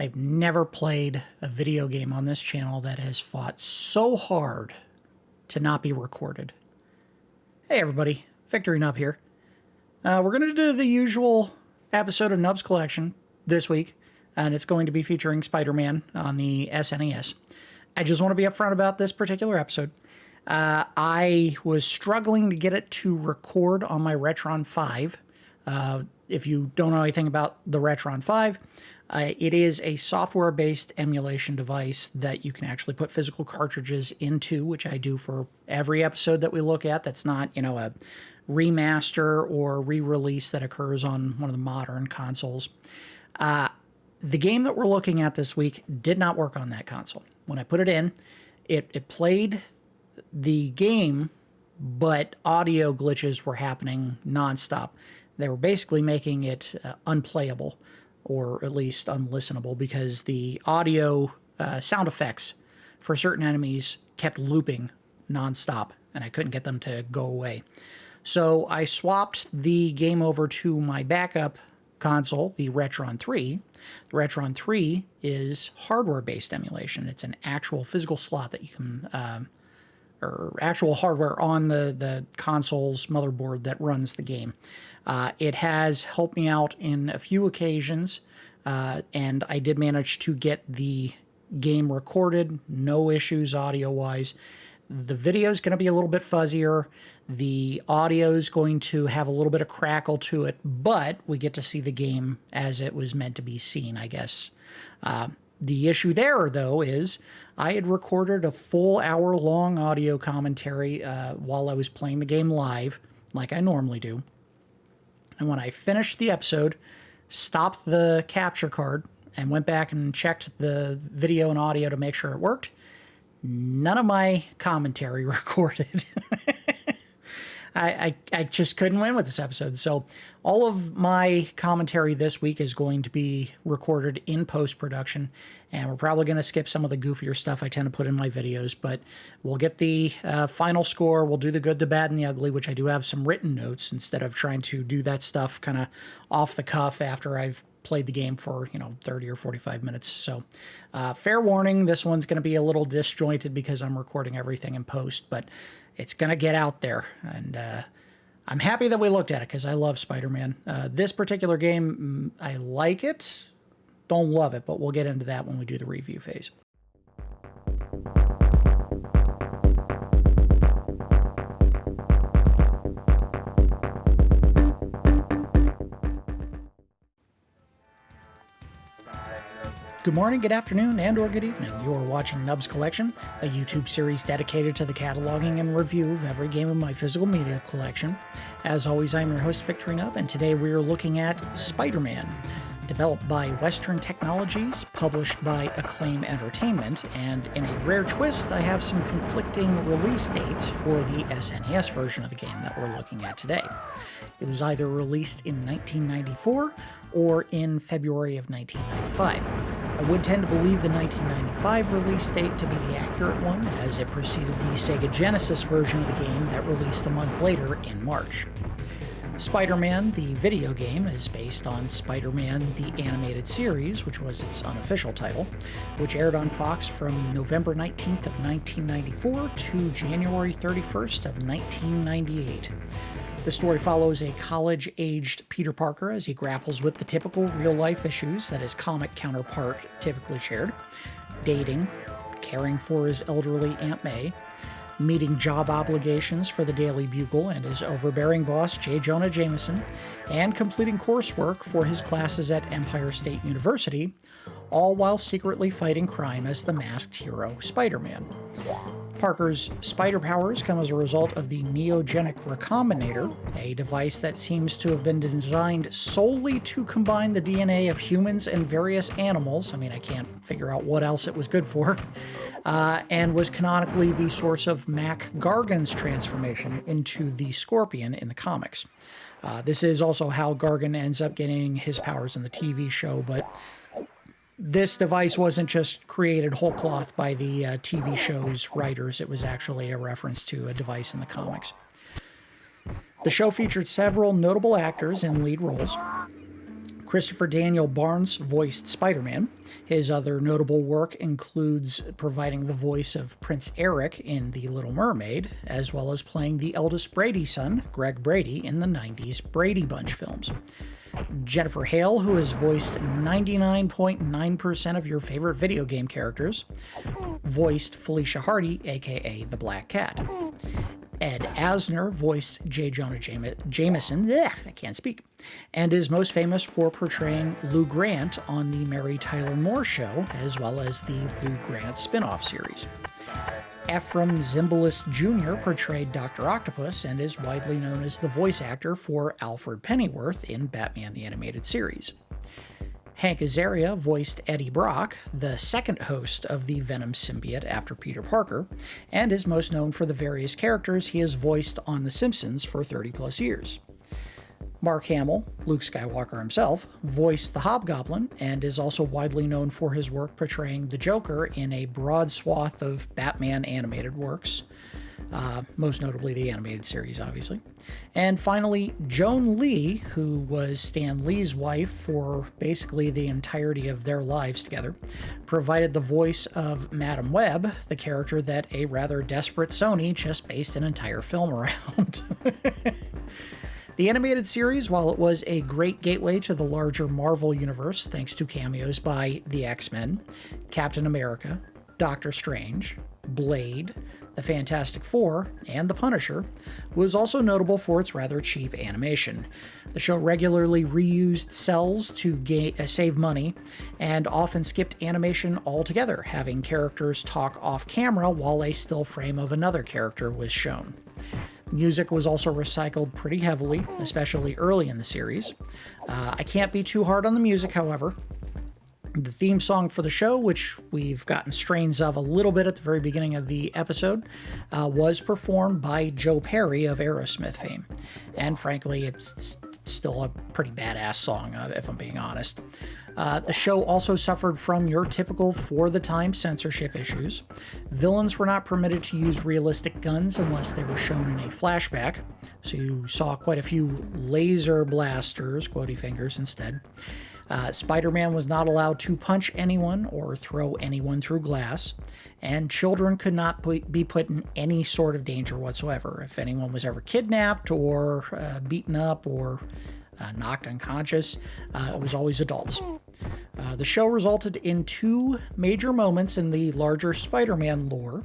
I've never played a video game on this channel that has fought so hard to not be recorded. Hey everybody, Victory Nub here. We're going to do the usual episode of Nub's Collection this week, and it's going to be featuring Spider-Man on the SNES. I just want to be upfront about this particular episode. I was struggling to get it to record on my Retron 5. If you don't know anything about the Retron 5, it is a software-based emulation device that you can actually put physical cartridges into, which I do for every episode that we look at. That's not, a remaster or re-release that occurs on one of the modern consoles. The game that we're looking at this week did not work on that console. When I put it in, it played the game, but audio glitches were happening nonstop. They were basically making it unplayable, or at least unlistenable, because the audio sound effects for certain enemies kept looping nonstop, and I couldn't get them to go away. So I swapped the game over to my backup console, the Retron 3. The Retron 3 is hardware-based emulation. It's an actual physical slot that you can, or actual hardware on the console's motherboard that runs the game. It has helped me out in a few occasions, and I did manage to get the game recorded, no issues audio-wise. The video is going to be a little bit fuzzier. The audio is going to have a little bit of crackle to it, but we get to see the game as it was meant to be seen, I guess. The issue there, though, is I had recorded a full hour-long audio commentary while I was playing the game live, like I normally do. And when I finished the episode, stopped the capture card, and went back and checked the video and audio to make sure it worked, none of my commentary recorded. I just couldn't win with this episode. So all of my commentary this week is going to be recorded in post-production, and we're probably going to skip some of the goofier stuff I tend to put in my videos, but we'll get the final score. We'll do the good, the bad, and the ugly, which I do have some written notes instead of trying to do that stuff kind of off the cuff after I've played the game for, 30 or 45 minutes. So fair warning, this one's going to be a little disjointed because I'm recording everything in post, but it's going to get out there, and I'm happy that we looked at it because I love Spider-Man. This particular game, I like it, don't love it, but we'll get into that when we do the review phase. Good morning, good afternoon, and or good evening. You are watching Nub's Collection, a YouTube series dedicated to the cataloging and review of every game in my physical media collection. As always, I'm your host, Victory Nub, and today we are looking at Spider-Man. Developed by Western Technologies, published by Acclaim Entertainment, and in a rare twist, I have some conflicting release dates for the SNES version of the game that we're looking at today. It was either released in 1994 or in February of 1995. I would tend to believe the 1995 release date to be the accurate one, as it preceded the Sega Genesis version of the game that released a month later in March. Spider-Man, the video game, is based on Spider-Man, the animated series, which was its unofficial title, which aired on Fox from November 19th of 1994 to January 31st of 1998. The story follows a college-aged Peter Parker as he grapples with the typical real-life issues that his comic counterpart typically shared: dating, caring for his elderly Aunt May, meeting job obligations for the Daily Bugle and his overbearing boss, J. Jonah Jameson, and completing coursework for his classes at Empire State University, all while secretly fighting crime as the masked hero Spider-Man. Parker's spider powers come as a result of the Neogenic Recombinator, a device that seems to have been designed solely to combine the DNA of humans and various animals. I can't figure out what else it was good for. And was canonically the source of Mac Gargan's transformation into the Scorpion in the comics. This is also how Gargan ends up getting his powers in the TV show, but this device wasn't just created whole cloth by the TV show's writers. It was actually a reference to a device in the comics. The show featured several notable actors in lead roles. Christopher Daniel Barnes voiced Spider-Man. His other notable work includes providing the voice of Prince Eric in The Little Mermaid, as well as playing the eldest Brady son, Greg Brady, in the 90s Brady Bunch films. Jennifer Hale, who has voiced 99.9% of your favorite video game characters, voiced Felicia Hardy, aka the Black Cat. Ed Asner voiced J. Jonah Jameson, I can't speak, and is most famous for portraying Lou Grant on the Mary Tyler Moore Show, as well as the Lou Grant spin-off series. Ephraim Zimbalist Jr. portrayed Doctor Octopus and is widely known as the voice actor for Alfred Pennyworth in Batman the Animated Series. Hank Azaria voiced Eddie Brock, the second host of the Venom symbiote after Peter Parker, and is most known for the various characters he has voiced on The Simpsons for 30-plus years. Mark Hamill, Luke Skywalker himself, voiced the Hobgoblin and is also widely known for his work portraying the Joker in a broad swath of Batman animated works, most notably the animated series, obviously. And finally, Joan Lee, who was Stan Lee's wife for basically the entirety of their lives together, provided the voice of Madam Web, the character that a rather desperate Sony just based an entire film around. The animated series, while it was a great gateway to the larger Marvel universe thanks to cameos by the X-Men, Captain America, Doctor Strange, Blade, the Fantastic Four, and the Punisher, was also notable for its rather cheap animation. The show regularly reused cells to save money, and often skipped animation altogether, having characters talk off camera while a still frame of another character was shown. Music was also recycled pretty heavily, especially early in the series. I can't be too hard on the music, however. The theme song for the show, which we've gotten strains of a little bit at the very beginning of the episode, was performed by Joe Perry of Aerosmith fame. And frankly, it's still a pretty badass song, if I'm being honest. The show also suffered from your typical for-the-time censorship issues. Villains were not permitted to use realistic guns unless they were shown in a flashback, so you saw quite a few laser blasters, quotey fingers, instead. Spider-Man was not allowed to punch anyone or throw anyone through glass, and children could not be put in any sort of danger whatsoever. If anyone was ever kidnapped or beaten up or knocked unconscious, it was always adults. The show resulted in two major moments in the larger Spider-Man lore.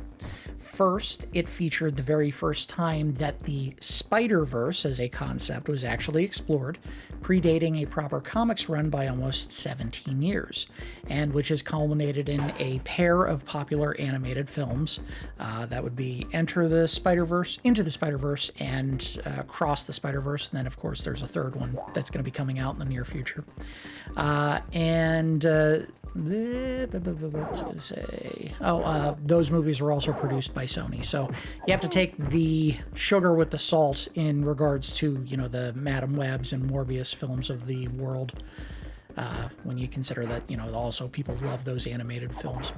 First, it featured the very first time that the Spider-Verse as a concept was actually explored, predating a proper comics run by almost 17 years, and which has culminated in a pair of popular animated films. That would be Into the Spider-Verse, and Across the Spider-Verse, and then of course there's a third one that's going to be coming out in the near future. Those movies were also produced by Sony. So you have to take the sugar with the salt in regards to, the Madam Webs and Morbius films of the world. When you consider that, also people love those animated films.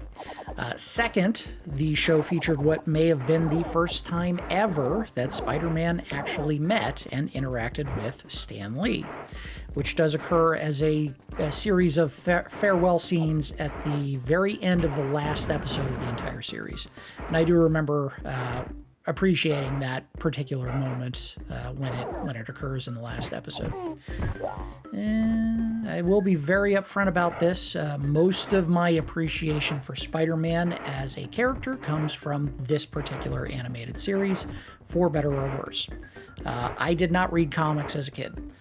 Second, the show featured what may have been the first time ever that Spider-Man actually met and interacted with Stan Lee, which does occur as a series of farewell scenes at the very end of the last episode of the entire series. And I do remember appreciating that particular moment when it occurs in the last episode. I will be very upfront about this. Most of my appreciation for Spider-Man as a character comes from this particular animated series, for better or worse. I did not read comics as a kid.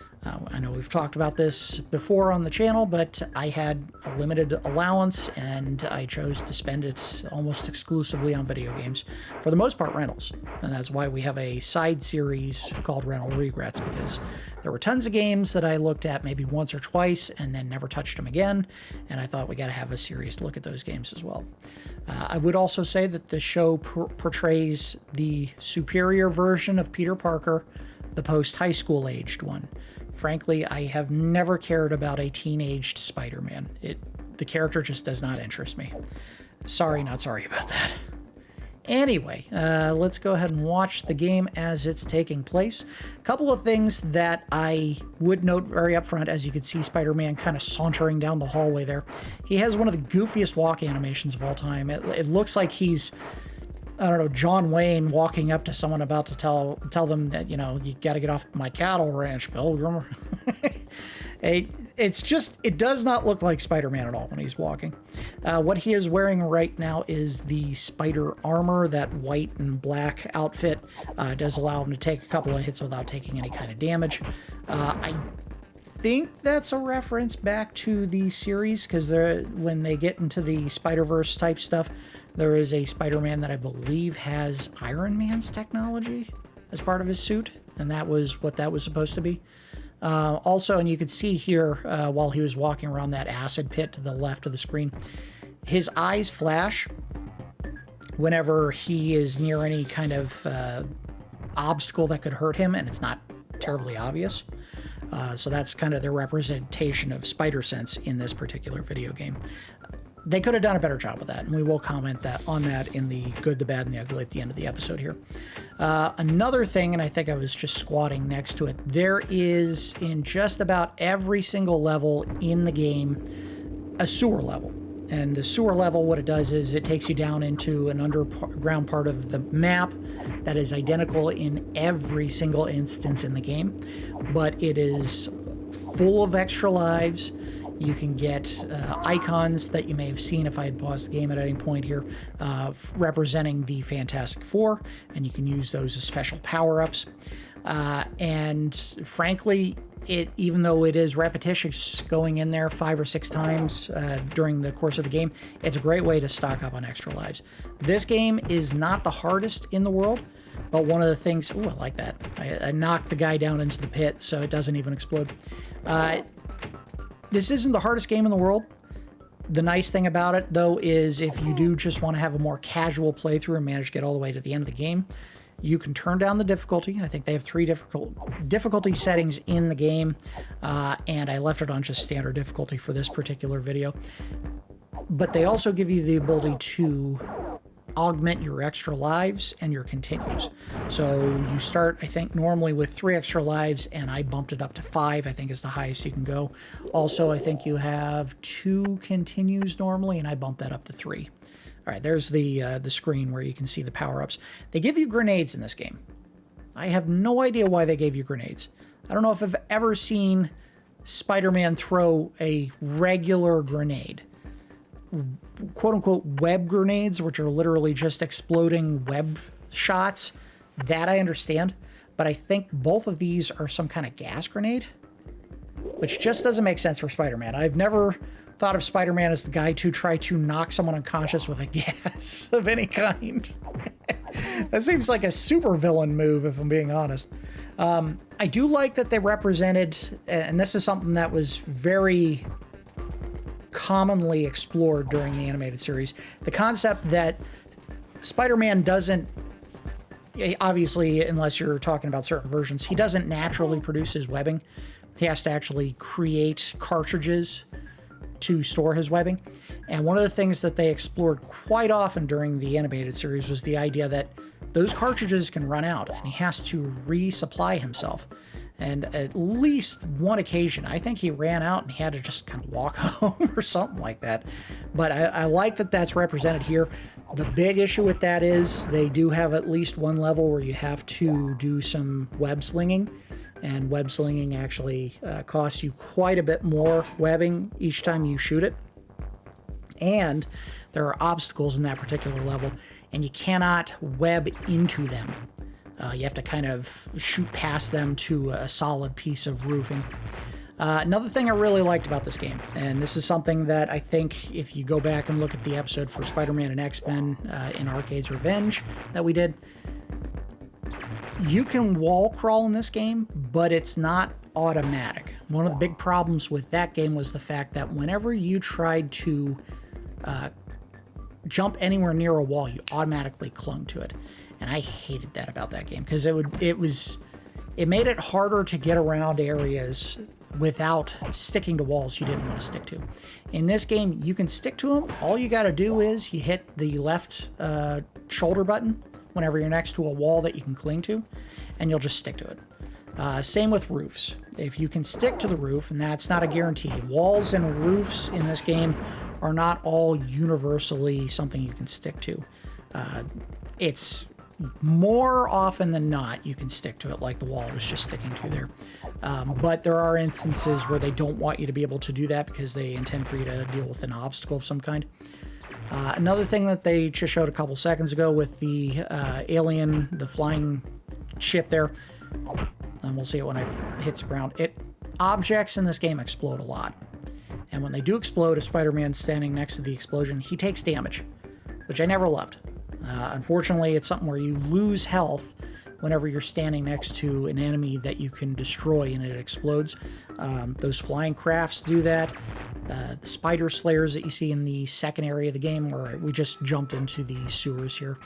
I know we've talked about this before on the channel, but I had a limited allowance and I chose to spend it almost exclusively on video games. For the most part, rentals. And that's why we have a side series called Rental Regrets, because there were tons of games that I looked at maybe once or twice and then never touched them again. And I thought we got to have a serious look at those games as well. I would also say that the show portrays the superior version of Peter Parker, the post-high school aged one. Frankly, I have never cared about a teenaged Spider-Man. The character just does not interest me. Sorry, not sorry about that. Anyway, let's go ahead and watch the game as it's taking place. A couple of things that I would note very upfront, as you can see Spider-Man kind of sauntering down the hallway there. He has one of the goofiest walk animations of all time. It looks like he's, I don't know, John Wayne walking up to someone about to tell them that, you know, you got to get off my cattle ranch, Pilgrim. It does not look like Spider-Man at all when he's walking. What he is wearing right now is the spider armor. That white and black outfit does allow him to take a couple of hits without taking any kind of damage. I think that's a reference back to the series, because when they get into the Spider-Verse type stuff, there is a Spider-Man that I believe has Iron Man's technology as part of his suit, and that was what that was supposed to be. Also, and you can see here while he was walking around that acid pit to the left of the screen, his eyes flash whenever he is near any kind of obstacle that could hurt him, and it's not terribly obvious. So that's kind of their representation of spider sense in this particular video game. They could have done a better job of that, and we will comment on that in the good, the bad, and the ugly at the end of the episode here. Another thing, and I think I was just squatting next to it, there is in just about every single level in the game a sewer level. And the sewer level, what it does is it takes you down into an underground part of the map that is identical in every single instance in the game, but it is full of extra lives. You can get icons that you may have seen if I had paused the game at any point here, representing the Fantastic Four, and you can use those as special power-ups. And frankly, even though it is repetitious going in there 5 or 6 times during the course of the game, it's a great way to stock up on extra lives. This game is not the hardest in the world, but one of the things... Ooh, I like that. I knocked the guy down into the pit so it doesn't even explode. This isn't the hardest game in the world. The nice thing about it, though, is if you do just want to have a more casual playthrough and manage to get all the way to the end of the game, you can turn down the difficulty. I think they have 3 difficulty settings in the game, and I left it on just standard difficulty for this particular video. But they also give you the ability to augment your extra lives and your continues. So you start, I think, normally with 3 extra lives, and I bumped it up to 5, I think is the highest you can go. Also, I think you have 2 continues normally, and I bumped that up to 3. All right, there's the screen where you can see the power-ups. They give you grenades in this game. I have no idea why they gave you grenades. I don't know if I've ever seen Spider-Man throw a regular grenade. Quote-unquote web grenades, which are literally just exploding web shots, that I understand. But I think both of these are some kind of gas grenade, which just doesn't make sense for Spider-Man. I've never thought of Spider-Man as the guy to try to knock someone unconscious with a gas of any kind. That seems like a supervillain move, if I'm being honest. I do like that they represented, and this is something that was very commonly explored during the animated series, the concept that Spider-Man doesn't, obviously, unless you're talking about certain versions, he doesn't naturally produce his webbing. He has to actually create cartridges to store his webbing. And one of the things that they explored quite often during the animated series was the idea that those cartridges can run out and he has to resupply himself. And at least one occasion, I think he ran out and he had to just kind of walk home or something like that. But I like that that's represented here. The big issue with that is they do have at least one level where you have to do some web slinging. And web slinging actually costs you quite a bit more webbing each time you shoot it. And there are obstacles in that particular level, and you cannot web into them. You have to kind of shoot past them to a solid piece of roofing. Another thing I really liked about this game, and this is something that I think if you go back and look at the episode for Spider-Man and X-Men in Arcade's Revenge that we did, you can wall crawl in this game, but it's not automatic. One of the big problems with that game was the fact that whenever you tried to jump anywhere near a wall, you automatically clung to it. And I hated that about that game, because it made it harder to get around areas without sticking to walls you didn't want to stick to. In this game, you can stick to them. All you got to do is you hit the left shoulder button whenever you're next to a wall that you can cling to, and you'll just stick to it. Same with roofs. If you can stick to the roof, and that's not a guarantee. Walls and roofs in this game are not all universally something you can stick to. It's more often than not you can stick to it, like the wall I was just sticking to there. But there are instances where they don't want you to be able to do that because they intend for you to deal with an obstacle of some kind. Another thing that they just showed a couple seconds ago with the alien, the flying ship there, and we'll see it when it hits the ground. Objects in this game explode a lot. And when they do explode, if Spider-Man's standing next to the explosion, he takes damage, which I never loved. Unfortunately, it's something where you lose health whenever you're standing next to an enemy that you can destroy and it explodes. Those flying crafts do that. The spider slayers that you see in the second area of the game, where we just jumped into the sewers here.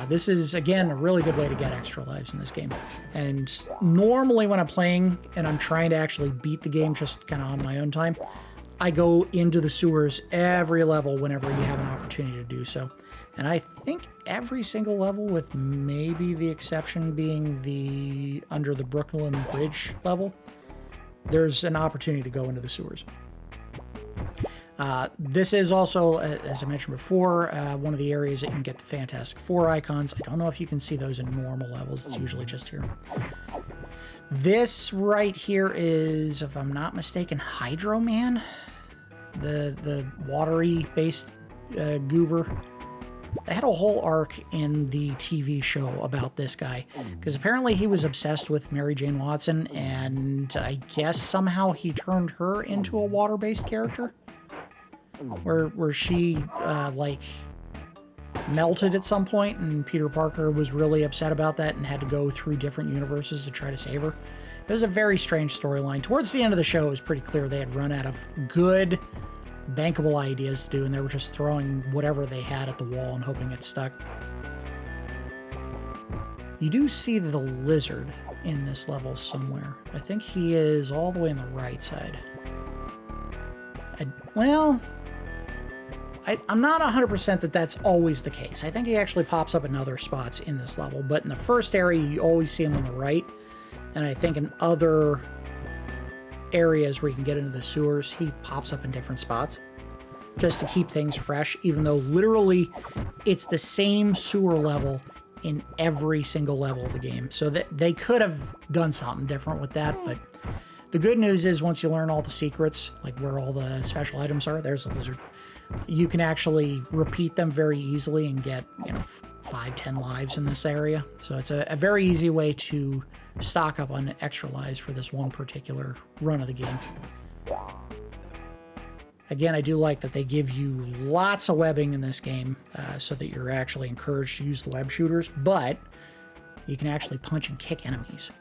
This is, again, a really good way to get extra lives in this game. And normally when I'm playing and I'm trying to actually beat the game just kind of on my own time, I go into the sewers every level whenever you have an opportunity to do so. And I think every single level, with maybe the exception being the under the Brooklyn Bridge level, there's an opportunity to go into the sewers. This is also, as I mentioned before, one of the areas that you can get the Fantastic Four icons. I don't know if you can see those in normal levels. It's usually just here. This right here is, if I'm not mistaken, Hydro Man, the watery-based goober. They had a whole arc in the TV show about this guy, because apparently he was obsessed with Mary Jane Watson, and I guess somehow he turned her into a water-based character, where she like melted at some point, and Peter Parker was really upset about that and had to go through different universes to try to save her. It was a very strange storyline. Towards the end of the show, it was pretty clear they had run out of good bankable ideas to do, and they were just throwing whatever they had at the wall and hoping it stuck. You do see the lizard in this level somewhere. I think he is all the way on the right side. I'm not 100% that that's always the case. I think he actually pops up in other spots in this level, but in the first area you always see him on the right, and I think in other areas where you can get into the sewers, he pops up in different spots just to keep things fresh, even though literally it's the same sewer level in every single level of the game. So that they could have done something different with that, but the good news is once you learn all the secrets, like where all the special items are, there's the lizard, you can actually repeat them very easily and get, 5-10 lives in this area. So it's a very easy way to stock up on extra lives for this one particular run of the game. Again, I do like that they give you lots of webbing in this game so that you're actually encouraged to use the web shooters, but you can actually punch and kick enemies.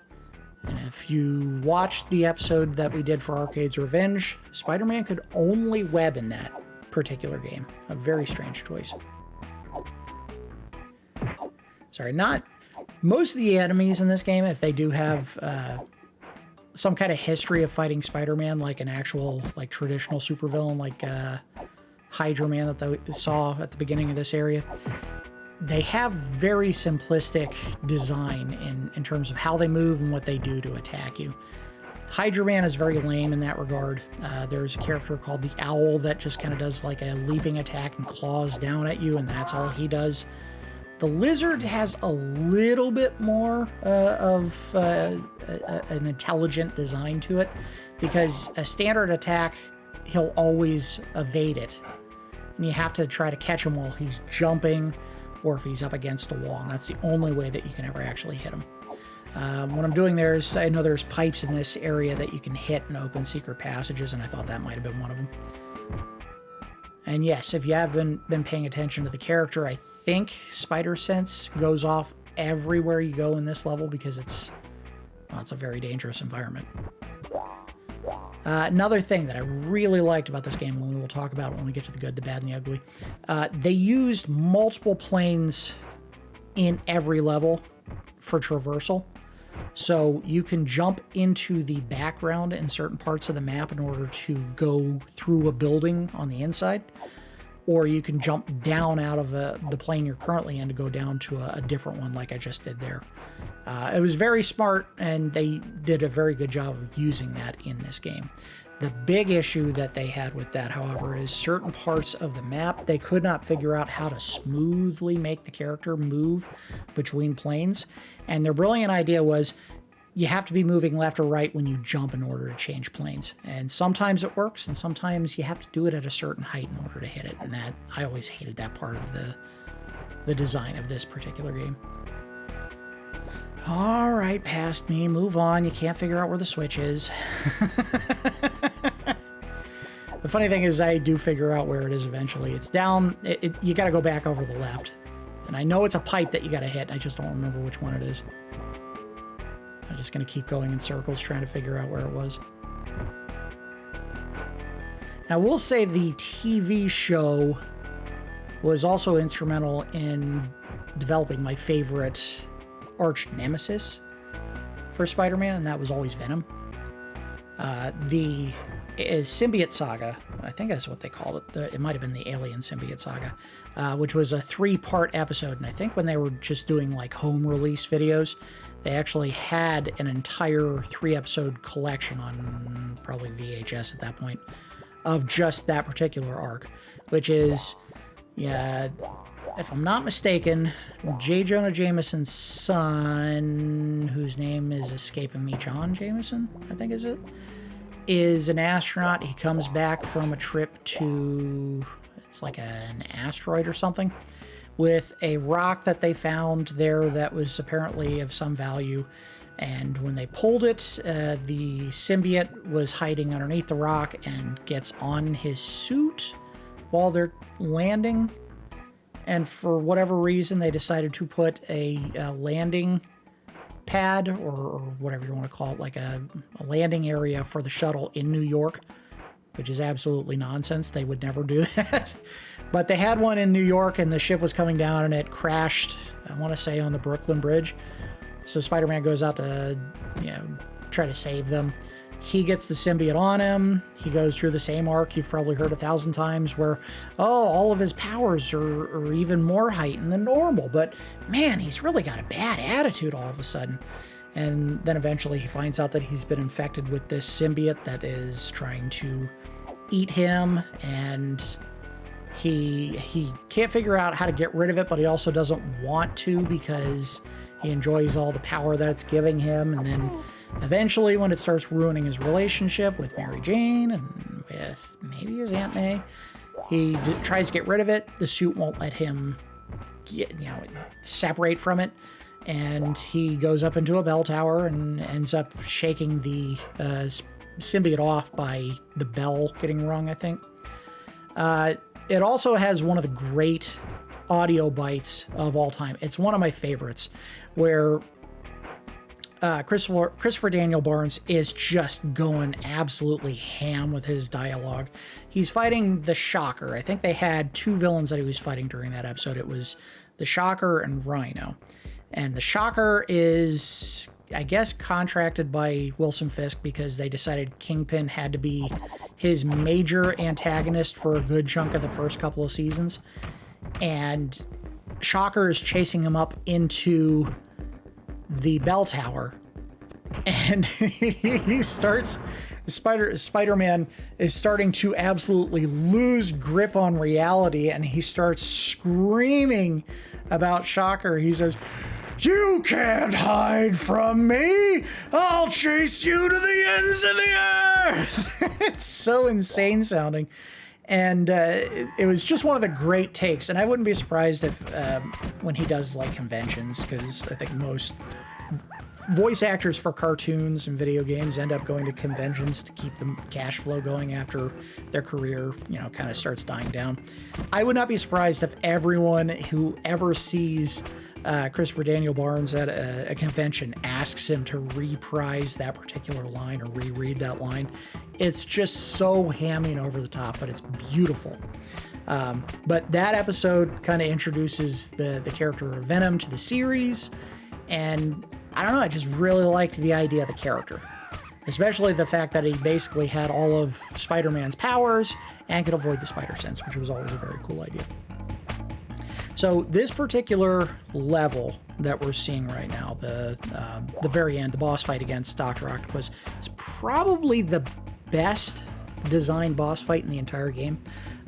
And if you watched the episode that we did for Arcade's Revenge, Spider-Man could only web in that particular game. A very strange choice. Sorry, not most of the enemies in this game, if they do have some kind of history of fighting Spider-Man, like an actual, like, traditional supervillain, like Hydro Man that they saw at the beginning of this area, they have very simplistic design in terms of how they move and what they do to attack you. Hydro Man is very lame in that regard. There's a character called the Owl that just kind of does like a leaping attack and claws down at you, and that's all he does. The Lizard has a little bit more of an intelligent design to it, because a standard attack, he'll always evade it. And you have to try to catch him while he's jumping or if he's up against a wall, and that's the only way that you can ever actually hit him. What I'm doing there is, I know there's pipes in this area that you can hit and open secret passages, and I thought that might have been one of them. And yes, if you haven't been paying attention to the character, I think Spider Sense goes off everywhere you go in this level because it's a very dangerous environment. Another thing that I really liked about this game, and we will talk about when we get to the good, the bad, and the ugly, they used multiple planes in every level for traversal. So you can jump into the background in certain parts of the map in order to go through a building on the inside. or you can jump down out of the plane you're currently in to go down to a different one like I just did there. It was very smart, and they did a very good job of using that in this game. The big issue that they had with that, however, is certain parts of the map, they could not figure out how to smoothly make the character move between planes. And their brilliant idea was you have to be moving left or right when you jump in order to change planes. And sometimes it works, and sometimes you have to do it at a certain height in order to hit it. And that, I always hated that part of the design of this particular game. All right, past me, move on. You can't figure out where the switch is. The funny thing is I do figure out where it is eventually. It's down, you got to go back over the left. And I know it's a pipe that you got to hit. I just don't remember which one it is. I'm just going to keep going in circles trying to figure out where it was. Now, we'll say the TV show was also instrumental in developing my favorite arch nemesis for Spider-Man, and that was always Venom. The Symbiote Saga, I think that's what they called it. It might have been the Alien Symbiote Saga, which was a 3-part episode. And I think when they were just doing like home release videos, they actually had an entire 3-episode collection on probably VHS at that point of just that particular arc, which is, yeah, if I'm not mistaken, J. Jonah Jameson's son, whose name is escaping me, John Jameson, I think is it, is an astronaut. He comes back from a trip to, it's like an asteroid or something, with a rock that they found there that was apparently of some value. And when they pulled it, the symbiote was hiding underneath the rock and gets on his suit while they're landing. And for whatever reason, they decided to put a landing pad or whatever you want to call it, like a landing area for the shuttle in New York, which is absolutely nonsense. They would never do that. But they had one in New York, and the ship was coming down, and it crashed, I want to say, on the Brooklyn Bridge. So Spider-Man goes out to, try to save them. He gets the symbiote on him. He goes through the same arc you've probably heard 1,000 times where, all of his powers are even more heightened than normal. But, man, he's really got a bad attitude all of a sudden. And then eventually he finds out that he's been infected with this symbiote that is trying to eat him. And he can't figure out how to get rid of it, but he also doesn't want to because he enjoys all the power that it's giving him. And then eventually, when it starts ruining his relationship with Mary Jane and with maybe his Aunt May, he tries to get rid of it. The suit won't let him separate from it. And he goes up into a bell tower and ends up shaking the symbiote off by the bell getting rung, I think. It also has one of the great audio bites of all time. It's one of my favorites, where Christopher Daniel Barnes is just going absolutely ham with his dialogue. He's fighting the Shocker. I think they had 2 villains that he was fighting during that episode. It was the Shocker and Rhino. And the Shocker is, I guess, contracted by Wilson Fisk because they decided Kingpin had to be his major antagonist for a good chunk of the first couple of seasons. And Shocker is chasing him up into the bell tower, and he starts, Spider-Man is starting to absolutely lose grip on reality, and he starts screaming about Shocker. He says, "You can't hide from me! I'll chase you to the ends of the earth!" It's so insane sounding. And it was just one of the great takes. And I wouldn't be surprised if when he does like conventions, because I think most voice actors for cartoons and video games end up going to conventions to keep the cash flow going after their career, kind of starts dying down. I would not be surprised if everyone who ever sees Christopher Daniel Barnes at a convention asks him to reprise that particular line or reread that line. It's just so hammy and over the top, but it's beautiful. But that episode kind of introduces the character of Venom to the series, and I don't know, I just really liked the idea of the character. Especially the fact that he basically had all of Spider-Man's powers and could avoid the spider sense, which was always a very cool idea. So this particular level that we're seeing right now, the very end, the boss fight against Doctor Octopus, is probably the best designed boss fight in the entire game.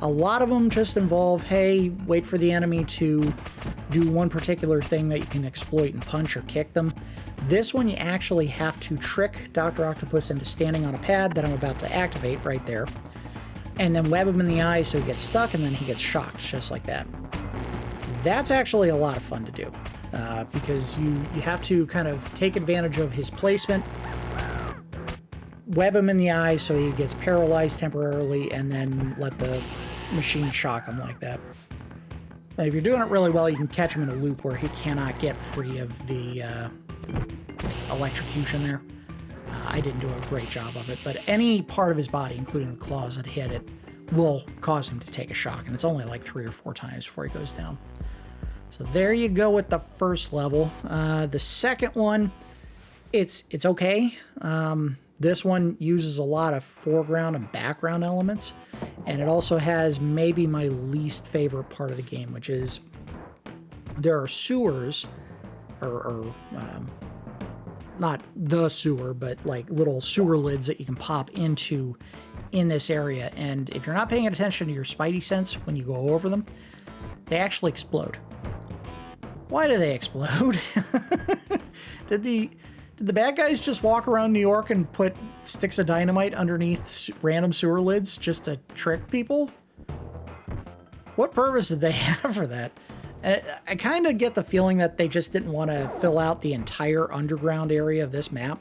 A lot of them just involve, hey, wait for the enemy to do one particular thing that you can exploit and punch or kick them. This one, you actually have to trick Dr. Octopus into standing on a pad that I'm about to activate right there, and then web him in the eye so he gets stuck, and then he gets shocked, just like that. That's actually a lot of fun to do, because you have to kind of take advantage of his placement, web him in the eye so he gets paralyzed temporarily, and then let the machine shock him like that. And if you're doing it really well, you can catch him in a loop where he cannot get free of the electrocution there. I didn't do a great job of it, but any part of his body, including the claws that hit it, will cause him to take a shock, and it's only like 3 or 4 times before he goes down. So there you go with the first level. The second one, it's okay. This one uses a lot of foreground and background elements, and it also has maybe my least favorite part of the game, which is there are sewers, or not the sewer, but like little sewer lids that you can pop into in this area, and if you're not paying attention to your spidey sense when you go over them, they actually explode. Why do they explode? Did the bad guys just walk around New York and put sticks of dynamite underneath random sewer lids just to trick people? What purpose did they have for that? I kind of get the feeling that they just didn't want to fill out the entire underground area of this map.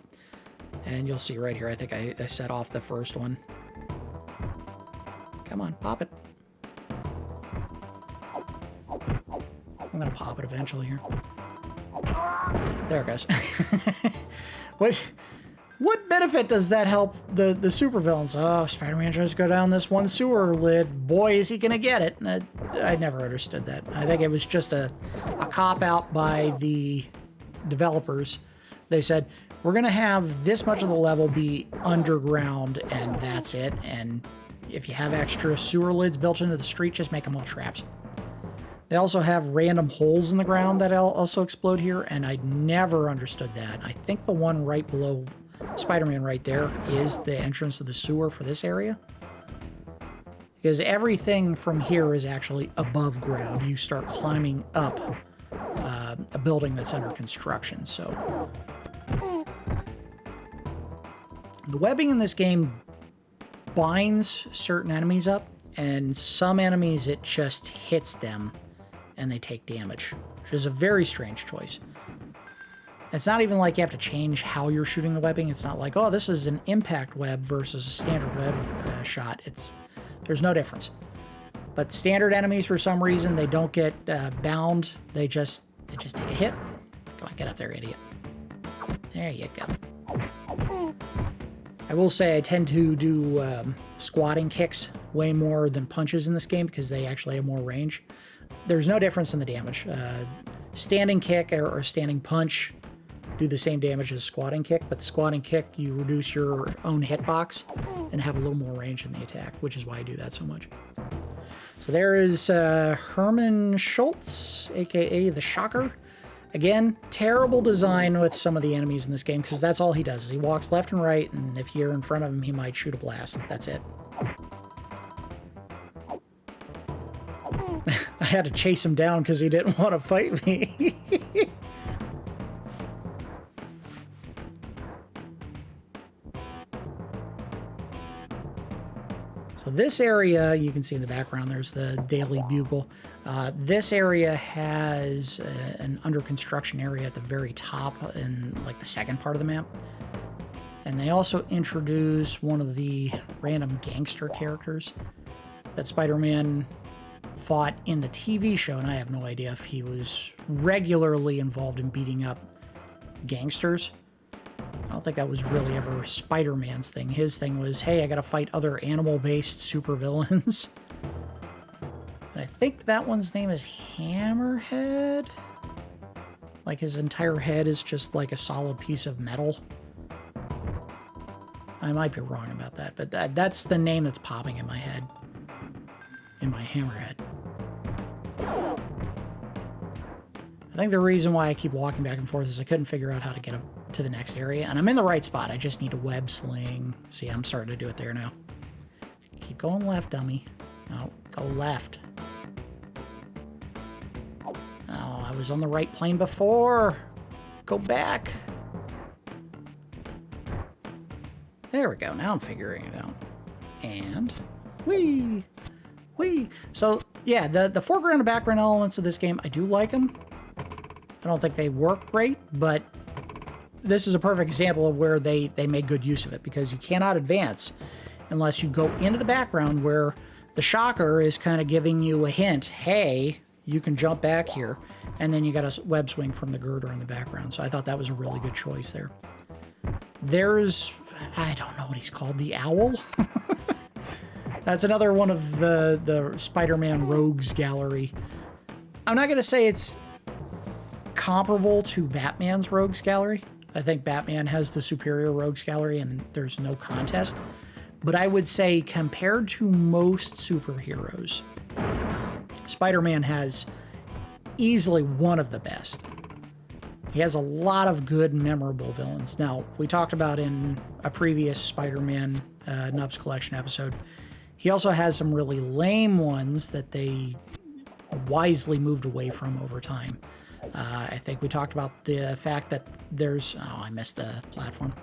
And you'll see right here, I think I set off the first one. Come on, pop it. I'm going to pop it eventually here. There it goes. What benefit does that help the supervillains? Oh, Spider-Man tries to go down this one sewer lid. Boy, is he going to get it. I never understood that. I think it was just a cop-out by the developers. They said, we're going to have this much of the level be underground, and that's it. And if you have extra sewer lids built into the street, just make them all traps. They also have random holes in the ground that also explode here, and I never understood that. I think the one right below Spider-Man right there is the entrance to the sewer for this area. Because everything from here is actually above ground. You start climbing up a building that's under construction, so... The webbing in this game binds certain enemies up, and some enemies it just hits them and they take damage, which is a very strange choice. It's not even like you have to change how you're shooting the webbing. It's not like, oh, this is an impact web versus a standard web shot. There's no difference. But standard enemies, for some reason, they don't get bound. They just take a hit. Come on, get up there, idiot. There you go. I will say I tend to do squatting kicks way more than punches in this game because they actually have more range. There's no difference in the damage. Standing kick or standing punch do the same damage as a squatting kick, but the squatting kick, you reduce your own hitbox and have a little more range in the attack, which is why I do that so much. So there is Herman Schultz, aka the Shocker. Again, terrible design with some of the enemies in this game, because that's all he does. Is he walks left and right, and if you're in front of him, he might shoot a blast. That's it. I had to chase him down because he didn't want to fight me. So this area, you can see in the background, there's the Daily Bugle. This area has an under construction area at the very top in like the second part of the map. And they also introduce one of the random gangster characters that Spider-Man fought in the TV show, and I have no idea if he was regularly involved in beating up gangsters. I don't think that was really ever Spider-Man's thing. His thing was, hey, I gotta fight other animal-based supervillains. And I think that one's name is Hammerhead? Like his entire head is just like a solid piece of metal. I might be wrong about that, but that's the name that's popping in my head. In my hammerhead. I think the reason why I keep walking back and forth is I couldn't figure out how to get up to the next area, and I'm in the right spot. I just need a web sling. See, I'm starting to do it there now. Keep going left, dummy. No, go left. Oh, I was on the right plane before. Go back. There we go. Now I'm figuring it out. And whee! Whee! So, yeah, the foreground and background elements of this game, I do like them. I don't think they work great, but this is a perfect example of where they made good use of it, because you cannot advance unless you go into the background where the shocker is kind of giving you a hint, hey, you can jump back here, and then you got a web swing from the girder in the background. So I thought that was a really good choice there. There's, I don't know what he's called, the owl? That's another one of the Spider-Man Rogues Gallery. I'm not going to say it's comparable to Batman's Rogues Gallery. I think Batman has the superior Rogues Gallery and there's no contest. But I would say compared to most superheroes, Spider-Man has easily one of the best. He has a lot of good, memorable villains. Now, we talked about in a previous Spider-Man Nubs Collection episode, he also has some really lame ones that they wisely moved away from over time. I think we talked about the fact that there's... Oh, I missed the platform.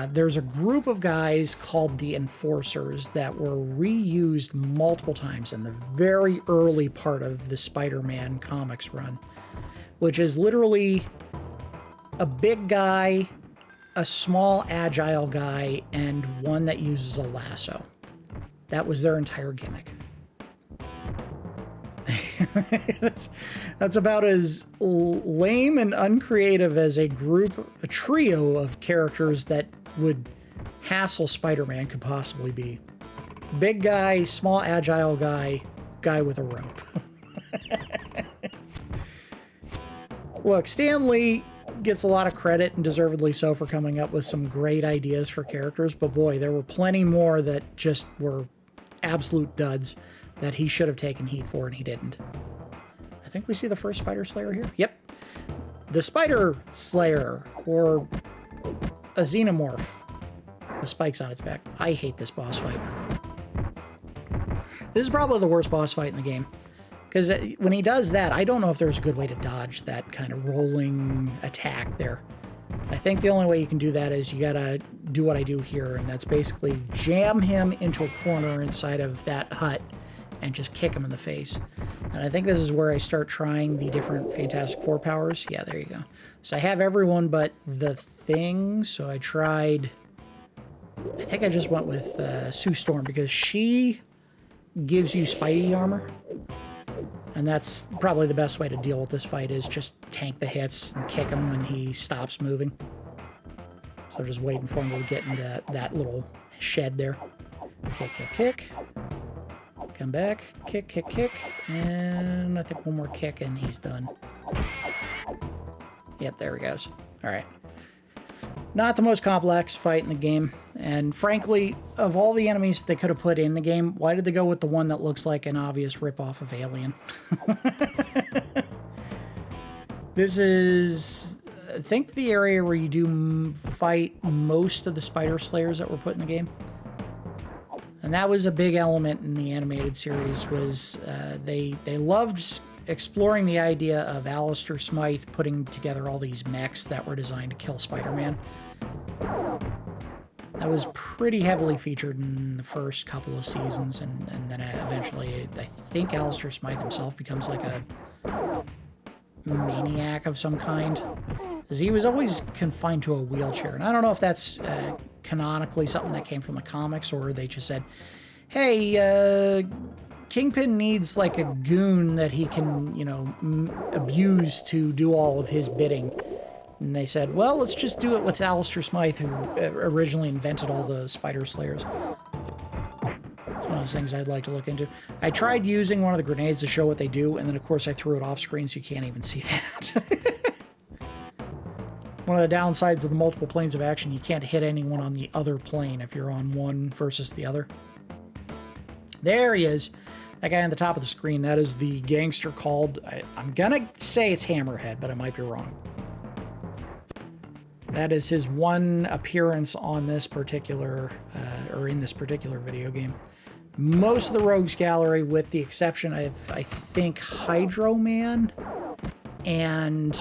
There's a group of guys called the Enforcers that were reused multiple times in the very early part of the Spider-Man comics run, which is literally a big guy, a small agile guy, and one that uses a lasso. That was their entire gimmick. That's about as lame and uncreative as a trio of characters that would hassle Spider-Man could possibly be. Big guy, small agile guy, guy with a rope. Look, Stan Lee gets a lot of credit, and deservedly so, for coming up with some great ideas for characters, but boy, there were plenty more that just were absolute duds that he should have taken heat for, and he didn't. I think we see the first Spider Slayer here. Yep. The Spider Slayer, or a Xenomorph with spikes on its back. I hate this boss fight. This is probably the worst boss fight in the game, because when he does that, I don't know if there's a good way to dodge that kind of rolling attack there. I think the only way you can do that is you gotta do what I do here, and that's basically jam him into a corner inside of that hut and just kick him in the face. And I think this is where I start trying the different Fantastic Four powers. Yeah, there you go. So I have everyone but the Thing, so I tried... I think I just went with Sue Storm, because she gives you Spidey armor. And that's probably the best way to deal with this fight, is just tank the hits and kick him when he stops moving. So I'm just waiting for him to get into that little shed there. Kick, kick, kick. Come back. Kick, kick, kick. And I think one more kick and he's done. Yep, there he goes. All right. Not the most complex fight in the game. And frankly, of all the enemies they could have put in the game, why did they go with the one that looks like an obvious ripoff of Alien? This is, I think, the area where you do fight most of the Spider Slayers that were put in the game. And that was a big element in the animated series, was they loved exploring the idea of Alistair Smythe putting together all these mechs that were designed to kill Spider-Man. That was pretty heavily featured in the first couple of seasons, and then eventually I think Alistair Smythe himself becomes like a maniac of some kind, because he was always confined to a wheelchair. And I don't know if that's canonically something that came from the comics, or they just said, hey, Kingpin needs like a goon that he can, you know, abuse to do all of his bidding. And they said, well, let's just do it with Alistair Smythe, who originally invented all the Spider Slayers. It's one of those things I'd like to look into. I tried using one of the grenades to show what they do, and then of course I threw it off screen, so you can't even see that. One of the downsides of the multiple planes of action, you can't hit anyone on the other plane if you're on one versus the other. There he is. That guy on the top of the screen, that is the gangster called, I'm gonna say it's Hammerhead, but I might be wrong. That is his one appearance on this particular, or in this particular video game. Most of the Rogues Gallery, with the exception of, I think, Hydro Man and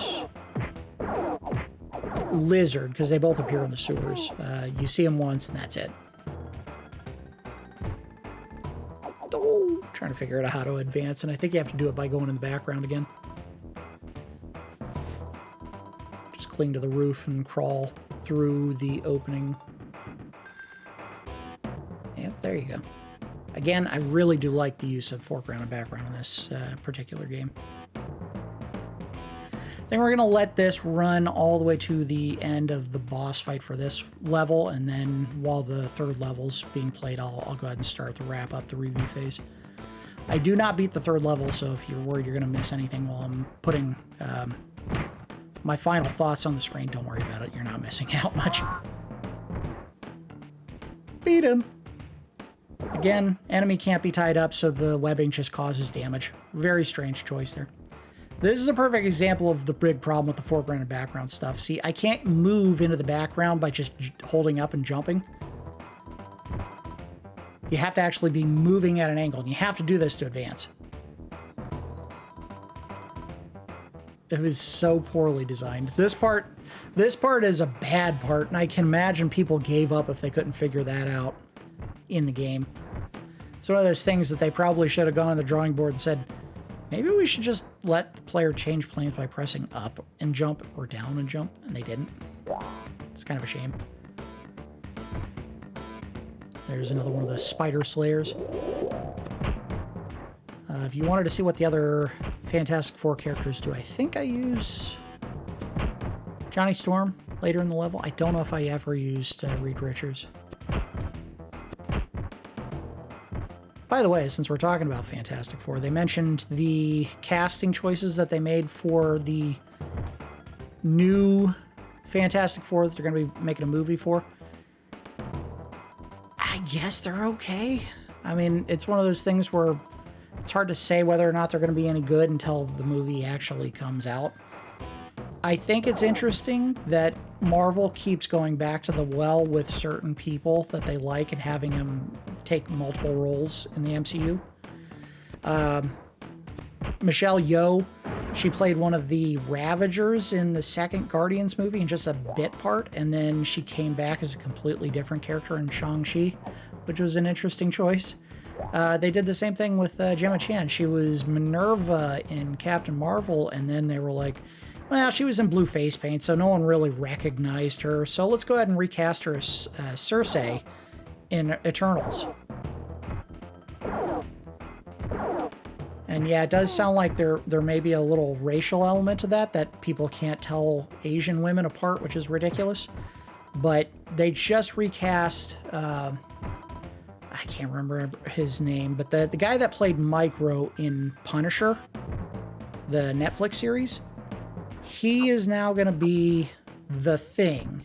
Lizard, because they both appear in the sewers. You see them once, and that's it. Oh, trying to figure out how to advance, and I think you have to do it by going in the background again. Just cling to the roof and crawl through the opening. Yep, there you go. Again, I really do like the use of foreground and background in this particular game. Then we're going to let this run all the way to the end of the boss fight for this level, and then while the third level's being played, I'll go ahead and start to wrap up the review phase. I do not beat the third level, so if you're worried you're going to miss anything while I'm putting my final thoughts on the screen, don't worry about it. You're not missing out much. Beat him! Again, enemy can't be tied up, so the webbing just causes damage. Very strange choice there. This is a perfect example of the big problem with the foreground and background stuff. See, I can't move into the background by just holding up and jumping. You have to actually be moving at an angle, and you have to do this to advance. It was so poorly designed. This part is a bad part, and I can imagine people gave up if they couldn't figure that out in the game. It's one of those things that they probably should have gone on the drawing board and said, maybe we should just let the player change planes by pressing up and jump or down and jump, and they didn't. It's kind of a shame. There's another one of the spider slayers. If you wanted to see what the other Fantastic Four characters do, I think I use Johnny Storm later in the level. I don't know if I ever used Reed Richards. By the way, since we're talking about Fantastic Four, they mentioned the casting choices that they made for the new Fantastic Four that they're going to be making a movie for. I guess they're okay. I mean, it's one of those things where it's hard to say whether or not they're going to be any good until the movie actually comes out. I think it's interesting that Marvel keeps going back to the well with certain people that they like and having them take multiple roles in the MCU. Michelle Yeoh, she played one of the Ravagers in the second Guardians movie in just a bit part, and then she came back as a completely different character in Shang-Chi, which was an interesting choice. They did the same thing with Gemma Chan. She was Minerva in Captain Marvel, and then they were like, well, she was in blue face paint, so no one really recognized her, so let's go ahead and recast her as Cersei in Eternals. And yeah, it does sound like there may be a little racial element to that people can't tell Asian women apart, which is ridiculous. But they just recast, I can't remember his name, but the guy that played Micro in Punisher, the Netflix series, he is now going to be the Thing.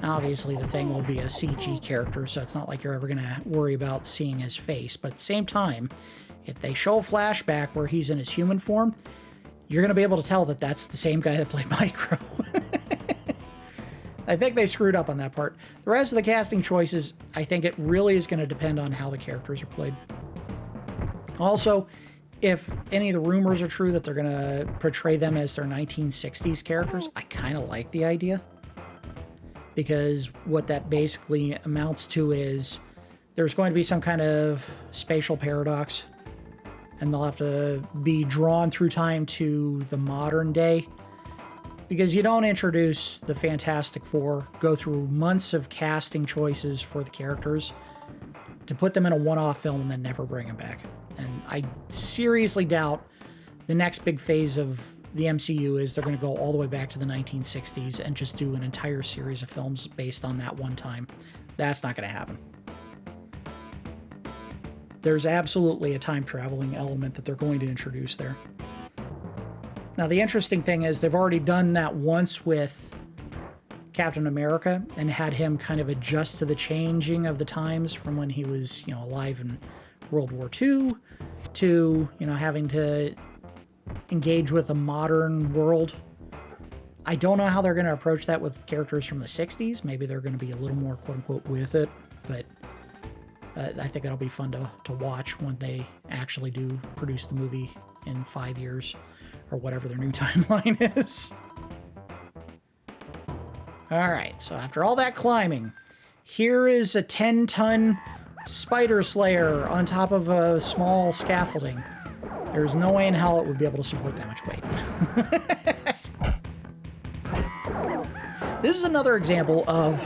Obviously, the Thing will be a CG character, so it's not like you're ever going to worry about seeing his face. But at the same time, if they show a flashback where he's in his human form, you're going to be able to tell that that's the same guy that played Micro. I think they screwed up on that part. The rest of the casting choices, I think it really is going to depend on how the characters are played. Also, if any of the rumors are true that they're going to portray them as their 1960s characters, I kind of like the idea. Because what that basically amounts to is there's going to be some kind of spatial paradox, and they'll have to be drawn through time to the modern day. Because you don't introduce the Fantastic Four, go through months of casting choices for the characters to put them in a one-off film and then never bring them back. And I seriously doubt the next big phase of the MCU is they're going to go all the way back to the 1960s and just do an entire series of films based on that one time. That's not going to happen. There's absolutely a time traveling element that they're going to introduce there. Now, the interesting thing is they've already done that once with Captain America and had him kind of adjust to the changing of the times from when he was, you know, alive in World War II to, you know, having to engage with a modern world. I don't know how they're going to approach that with characters from the 60s. Maybe they're going to be a little more quote-unquote with it, but I think that'll be fun to watch when they actually do produce the movie in 5 years or whatever their new timeline is. All right, so after all that climbing, here is a 10-ton spider slayer on top of a small scaffolding. There's no way in hell it would be able to support that much weight. This is another example of,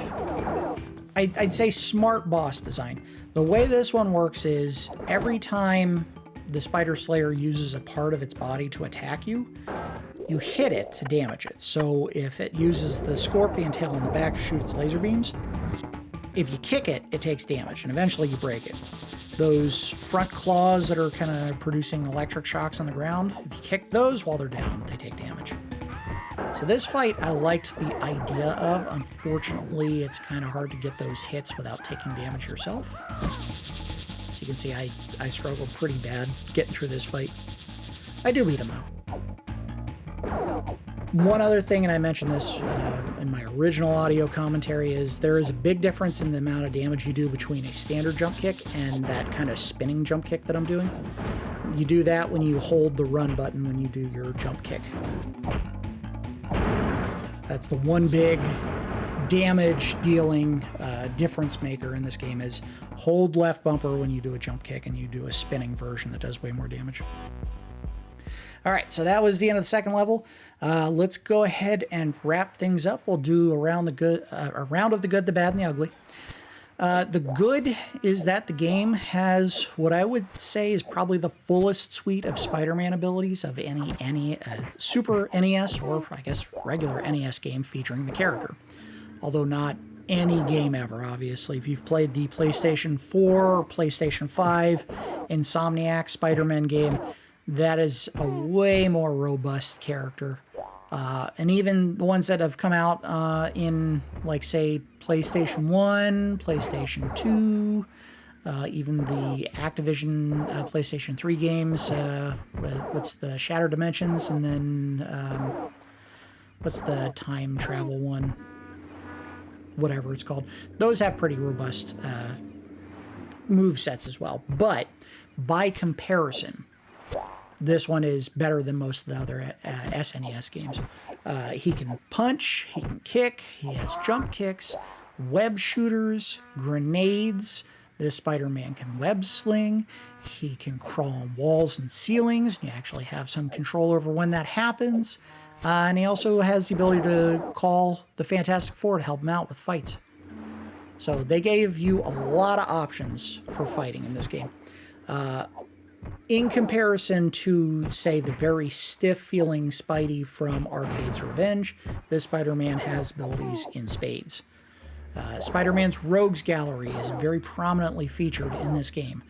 I'd say, smart boss design. The way this one works is every time the Spider Slayer uses a part of its body to attack you, you hit it to damage it. So if it uses the scorpion tail on the back to shoot its laser beams, if you kick it, it takes damage, and eventually you break it. Those front claws that are kind of producing electric shocks on the ground, if you kick those while they're down, they take damage. So this fight I liked the idea of. Unfortunately, it's kind of hard to get those hits without taking damage yourself. So you can see I struggled pretty bad getting through this fight. I do beat him though. One other thing, and I mentioned this in my original audio commentary, is there is a big difference in the amount of damage you do between a standard jump kick and that kind of spinning jump kick that I'm doing. You do that when you hold the run button when you do your jump kick. That's the one big damage dealing difference maker in this game is hold left bumper when you do a jump kick and you do a spinning version that does way more damage. All right, so that was the end of the second level. Let's go ahead and wrap things up. We'll do a round of the good, the bad, and the ugly. The good is that the game has what I would say is probably the fullest suite of Spider-Man abilities of any Super NES or I guess regular NES game featuring the character. Although not any game ever, obviously. If you've played the PlayStation 4 or PlayStation 5 Insomniac Spider-Man game, that is a way more robust character. And even the ones that have come out in, like, say, PlayStation 1, PlayStation 2, even the Activision PlayStation 3 games, what's the Shattered Dimensions, and then what's the time travel one? Whatever it's called. Those have pretty robust move sets as well. But by comparison, this one is better than most of the other SNES games. He can punch, he can kick, he has jump kicks, web shooters, grenades. This Spider-Man can web sling, he can crawl on walls and ceilings, and you actually have some control over when that happens. And he also has the ability to call the Fantastic Four to help him out with fights. So they gave you a lot of options for fighting in this game. In comparison to, say, the very stiff-feeling Spidey from Arcade's Revenge, this Spider-Man has abilities in spades. Spider-Man's Rogues Gallery is very prominently featured in this game.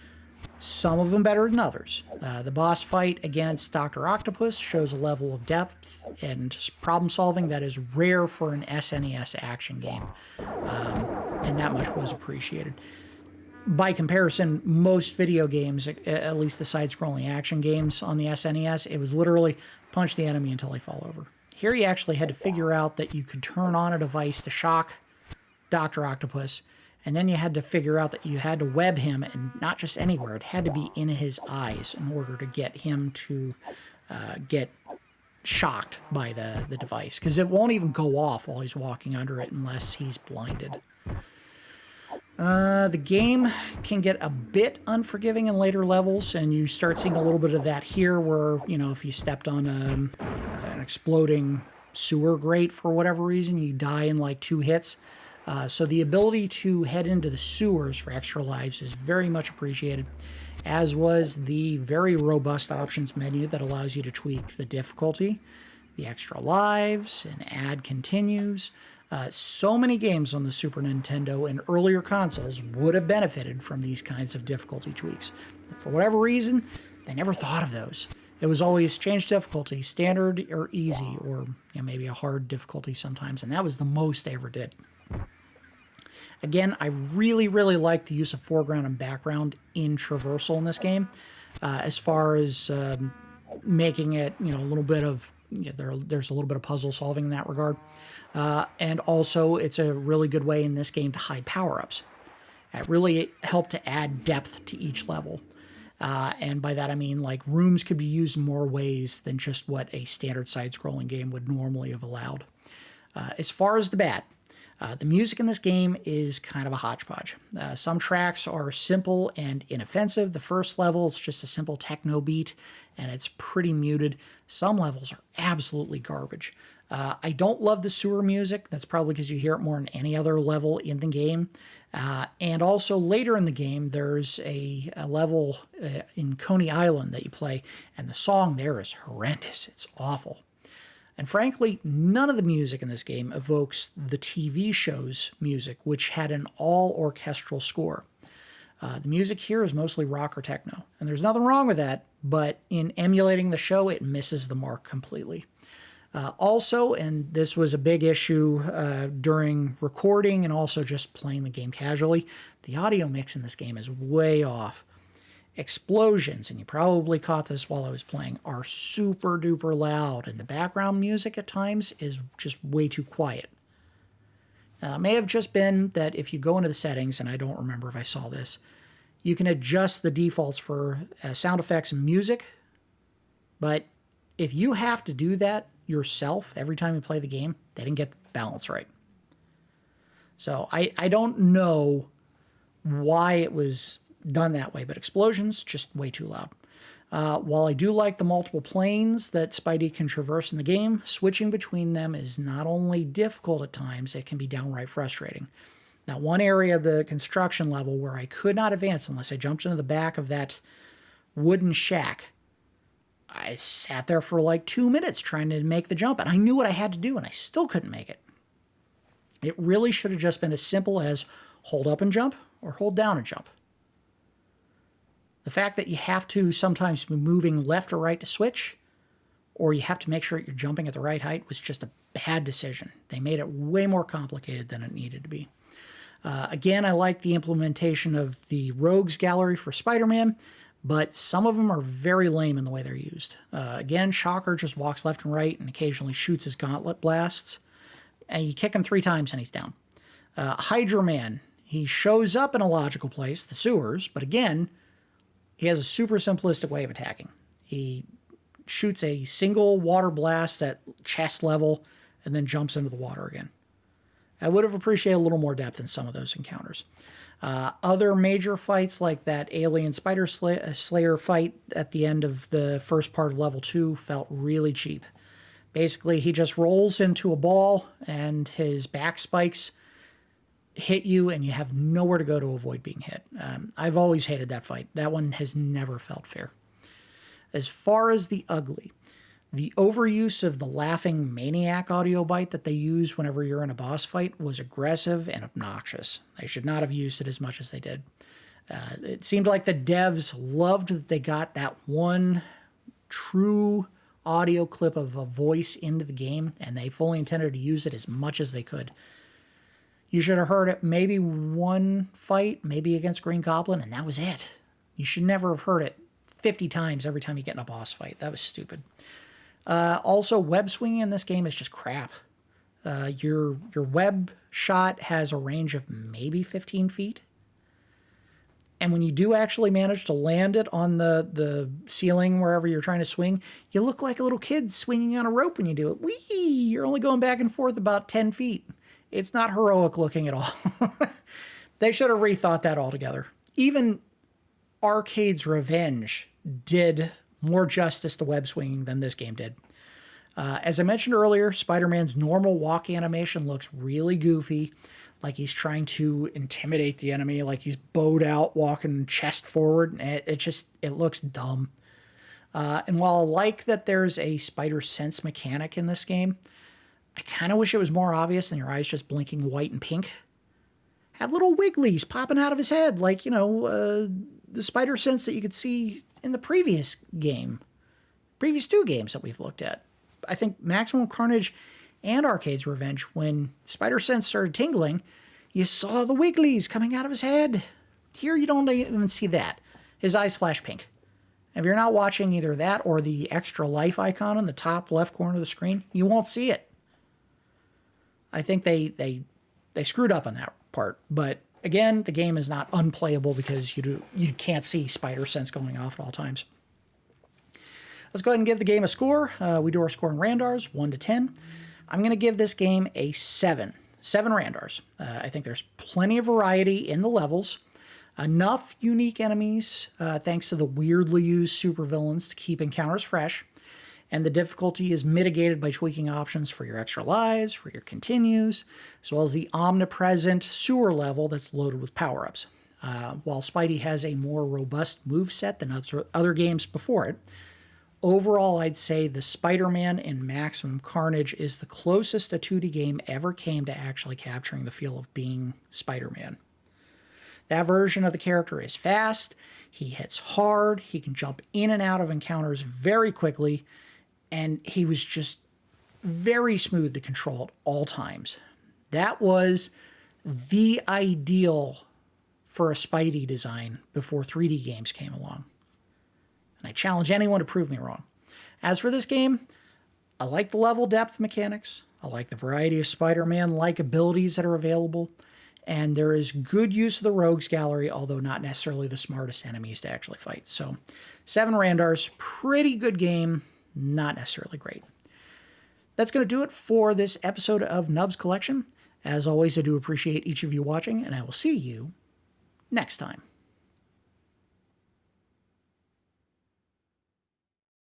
Some of them better than others. The boss fight against Doctor Octopus shows a level of depth and problem-solving that is rare for an SNES action game, and that much was appreciated. By comparison, most video games, at least the side-scrolling action games on the SNES, it was literally punch the enemy until they fall over. Here you actually had to figure out that you could turn on a device to shock Doctor Octopus, and then you had to figure out that you had to web him, and not just anywhere, it had to be in his eyes in order to get him to get shocked by the device, because it won't even go off while he's walking under it unless he's blinded. The game can get a bit unforgiving in later levels, and you start seeing a little bit of that here where, you know, if you stepped on an exploding sewer grate for whatever reason, you die in like 2 hits. So the ability to head into the sewers for extra lives is very much appreciated, as was the very robust options menu that allows you to tweak the difficulty, the extra lives, and add continues. So many games on the Super Nintendo and earlier consoles would have benefited from these kinds of difficulty tweaks. For whatever reason, they never thought of those. It was always change difficulty, standard or easy, or maybe a hard difficulty sometimes, and that was the most they ever did. Again, I really, really like the use of foreground and background in traversal in this game, as far as making it, a little bit of, there's a little bit of puzzle solving in that regard. And also, it's a really good way in this game to hide power-ups. It really helped to add depth to each level. And by that I mean, like, rooms could be used in more ways than just what a standard side-scrolling game would normally have allowed. As far as the bad, the music in this game is kind of a hodgepodge. Some tracks are simple and inoffensive. The first level is just a simple techno beat, and it's pretty muted. Some levels are absolutely garbage. I don't love the sewer music. That's probably because you hear it more than any other level in the game. And also later in the game, there's a level in Coney Island that you play, and the song there is horrendous. It's awful. And frankly, none of the music in this game evokes the TV show's music, which had an all-orchestral score. The music here is mostly rock or techno, and there's nothing wrong with that, but in emulating the show, it misses the mark completely. Also, and this was a big issue during recording and also just playing the game casually, the audio mix in this game is way off. Explosions, and you probably caught this while I was playing, are super duper loud, and the background music at times is just way too quiet. Now, it may have just been that if you go into the settings, and I don't remember if I saw this, you can adjust the defaults for sound effects and music, but if you have to do that yourself every time you play the game, they didn't get the balance right. So I don't know why it was done that way, but explosions, just way too loud. While I do like the multiple planes that Spidey can traverse in the game, switching between them is not only difficult at times, it can be downright frustrating. Now, one area of the construction level where I could not advance unless I jumped into the back of that wooden shack, I sat there for like 2 minutes trying to make the jump, and I knew what I had to do, and I still couldn't make it. It really should have just been as simple as hold up and jump, or hold down and jump. The fact that you have to sometimes be moving left or right to switch, or you have to make sure you're jumping at the right height, was just a bad decision. They made it way more complicated than it needed to be. Again, I like the implementation of the Rogues Gallery for Spider-Man, but some of them are very lame in the way they're used. Again, Shocker just walks left and right and occasionally shoots his gauntlet blasts. And you kick him 3 times and he's down. Hydra Man, he shows up in a logical place, the sewers, but again, he has a super simplistic way of attacking. He shoots a single water blast at chest level and then jumps into the water again. I would have appreciated a little more depth in some of those encounters. Other major fights like that alien spider slayer fight at the end of the first part of level 2 felt really cheap. Basically, he just rolls into a ball and his back spikes hit you and you have nowhere to go to avoid being hit. I've always hated that fight. That one has never felt fair. As far as the ugly, the overuse of the laughing maniac audio bite that they use whenever you're in a boss fight was aggressive and obnoxious. They should not have used it as much as they did. It seemed like the devs loved that they got that one true audio clip of a voice into the game, and they fully intended to use it as much as they could. You should have heard it maybe one fight, maybe against Green Goblin, and that was it. You should never have heard it 50 times every time you get in a boss fight. That was stupid. Also, web swinging in this game is just crap. Your web shot has a range of maybe 15 feet. And when you do actually manage to land it on the ceiling wherever you're trying to swing, you look like a little kid swinging on a rope when you do it. Whee! You're only going back and forth about 10 feet. It's not heroic looking at all. They should have rethought that altogether. Even Arcade's Revenge did more justice to web swinging than this game did. As I mentioned earlier, Spider-Man's normal walk animation looks really goofy, like he's trying to intimidate the enemy, like he's bowed out, walking chest forward. It looks dumb. And while I like that there's a spider sense mechanic in this game, I kind of wish it was more obvious than your eyes just blinking white and pink. Had little wigglies popping out of his head, like, the spider sense that you could see in the previous game. previous 2 games that we've looked at. I think Maximum Carnage and Arcade's Revenge, when Spider Sense started tingling, you saw the wigglies coming out of his head. Here you don't even see that. His eyes flash pink. If you're not watching either that or the extra life icon in the top left corner of the screen, you won't see it. I think they screwed up on that part. But again, the game is not unplayable because you can't see Spider Sense going off at all times. Let's go ahead and give the game a score. We do our score in Randars, 1 to 10. I'm going to give this game a 7. 7 Randars. I think there's plenty of variety in the levels. Enough unique enemies, thanks to the weirdly used supervillains, to keep encounters fresh. And the difficulty is mitigated by tweaking options for your extra lives, for your continues, as well as the omnipresent sewer level that's loaded with power-ups. While Spidey has a more robust moveset than other games before it, overall I'd say the Spider-Man in Maximum Carnage is the closest a 2D game ever came to actually capturing the feel of being Spider-Man. That version of the character is fast, he hits hard, he can jump in and out of encounters very quickly, and he was just very smooth to control at all times. That was the ideal for a Spidey design before 3D games came along. And I challenge anyone to prove me wrong. As for this game, I like the level depth mechanics. I like the variety of Spider-Man-like abilities that are available. And there is good use of the Rogues Gallery, although not necessarily the smartest enemies to actually fight. So 7 Randars, pretty good game, not necessarily great. That's going to do it for this episode of Nubs Collection. As always, I do appreciate each of you watching, and I will see you next time.